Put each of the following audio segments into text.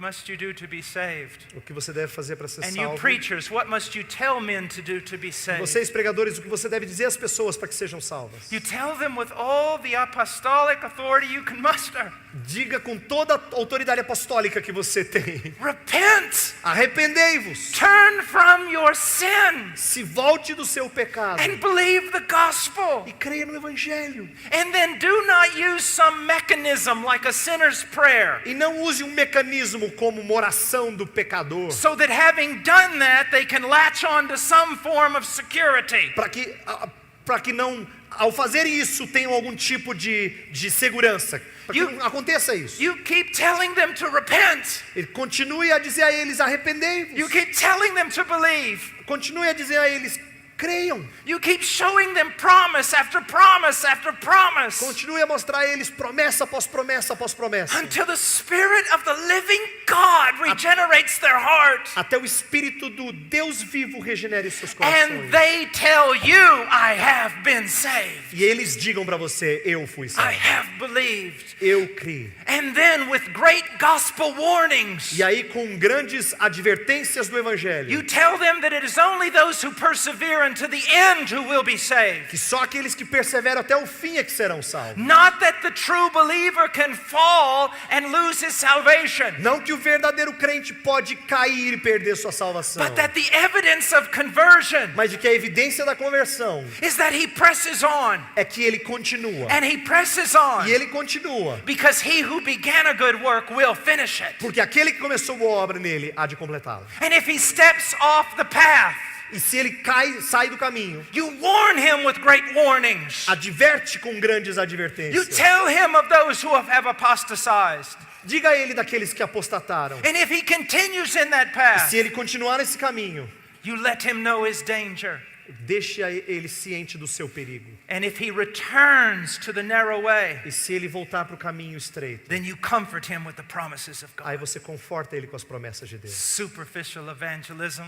must you do to be saved? O que você deve fazer para ser And you salvo? preachers, what must you tell men to do to be saved? Vocês pregadores, o que você deve dizer às pessoas para que sejam salvas? You tell them with all the apostolic authority you can muster. Diga com toda a autoridade apostólica que você tem. Repent. Arrependei-vos. Turn from your sin. Se volte do seu pecado. And believe the gospel. E creia no evangelho. And then do not use some mechanism like a sinner's prayer. E não use um mecanismo como uma oração do pecador. So that having done that, they can latch on to some form of security. Para que não, ao fazer isso, tenham algum tipo de segurança. Para que não aconteça isso. You keep telling them to repent. Ele continue a dizer a eles, arrependei-vos. You keep telling them to believe. Continue a dizer a eles, creiam. You keep showing them promise after promise after promise. Continue a mostrar a eles promessa após promessa após promessa. Until the Spirit of the living God regenerates their heart. Até o Espírito do Deus vivo regenere seus corações. And they tell you, I have been saved. E eles digam para você, eu fui salvo. I have believed. Eu criei. And then with great gospel warnings. E aí com grandes advertências do evangelho. You tell them that it is only those who persevere to the end who will be saved. Que só aqueles que perseveram até o fim é que serão salvos. Not that the true believer can fall and lose his salvation. Não que o verdadeiro crente pode cair e perder sua salvação. But that the evidence of conversion. Mas de que a evidência da conversão is that he presses on. É que ele continua. And he presses on. E ele continua. Because he who began a good work will finish it. Porque aquele que começou boa obra nele há de completá-la. And if he steps off the path, e se ele sai do caminho, you warn him with great warnings. Adverte com grandes advertências. You tell him of those who have apostatized. Diga a ele daqueles que apostataram. And if he continues in that path, e se ele continuar nesse caminho, you let him know his danger. Deixe ele ciente do seu perigo. And if he returns to the narrow way, e se ele voltar para o caminho estreito, then you comfort him with the promises of God. Aí você conforta ele com as promessas de Deus. Superficial evangelism.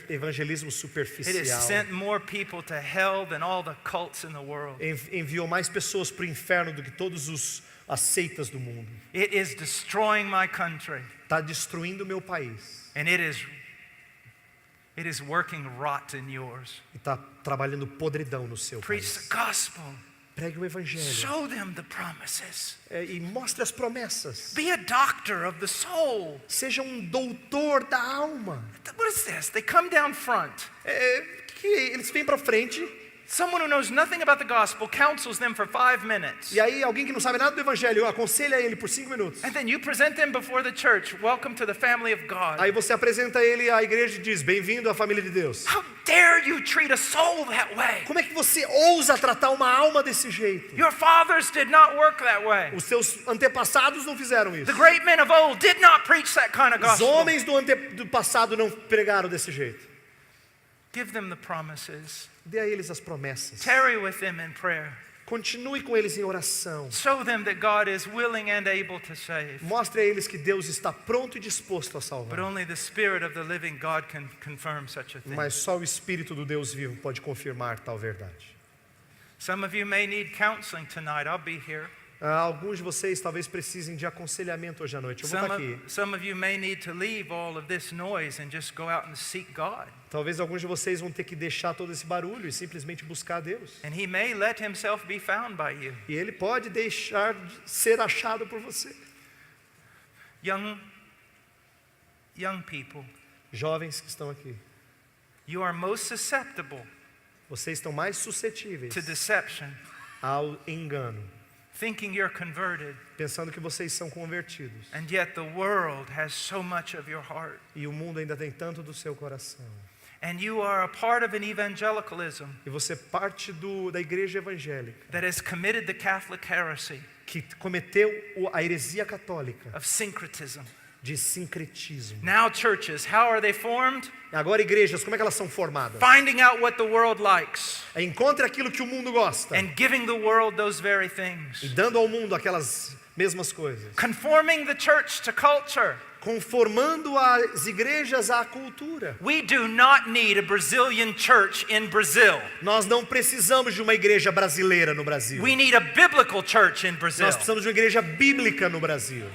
Evangelismo superficial. It has sent more people to hell than all the cults in the world. Enviou mais pessoas para o inferno do que todos as seitas do mundo. It is destroying my country. Está destruindo o meu país. And it is working rot in yours. E está trabalhando podridão no seu Preach país. the gospel. Pregue o evangelho. Show them the promises. E mostre as promessas. Be a doctor of the soul. Seja doutor da alma. What is this? They come down front. Eles vêm para frente. Someone who knows nothing about the gospel counsels them for 5 minutes. E aí alguém que não sabe nada do evangelho aconselha ele por 5 minutos. And then you present them before the church. Welcome to the family of God. Aí você apresenta ele à igreja e diz: bem-vindo à família de Deus. How dare you treat a soul that way? Como é que você ousa tratar uma alma desse jeito? Your fathers did not work that way. Os seus antepassados não fizeram isso. The great men of old did not preach that kind of gospel. Os homens do passado não pregaram desse jeito. Give them the promises. Dê a eles as promessas. Tarry with them in prayer. Continue com eles em oração. Show them that God is willing and able to save. Mostre a eles que Deus está pronto e disposto a But salvar. only the Spirit of the living God can confirm such a thing. Mas só o Espírito do Deus vivo pode confirmar tal verdade. Some of you may need counseling tonight. I'll be here. Alguns de vocês talvez precisem de aconselhamento hoje à noite. Eu vou estar aqui. Some of you may need to leave all of this noise and just go out and seek God. Talvez alguns de vocês vão ter que deixar todo esse barulho e simplesmente buscar a Deus. And He may let Himself be found by you. E Ele pode deixar de ser achado por você. Young people, Jovens que estão aqui, you are most susceptible vocês estão mais suscetíveis to deception, ao engano, thinking you're converted, pensando que vocês são convertidos. and yet the world has so much of your heart. E o mundo ainda tem tanto do seu coração. And you are a part of an evangelicalism E você parte da igreja evangélica that has committed the Catholic heresy que cometeu a heresia católica of syncretism. de sincretismo. Now churches, how are they formed? Agora igrejas, como é que elas são formadas? Finding out what the world likes Encontre aquilo que o mundo gosta and giving the world those very e things. dando ao mundo aquelas mesmas coisas. Conforming the church to culture. Conformando as igrejas à cultura. We do not need a Brazilian church in Brazil. Nós não precisamos de uma igreja brasileira no Brasil. We need a biblical church in Brazil. Nós precisamos de uma igreja bíblica no Brasil.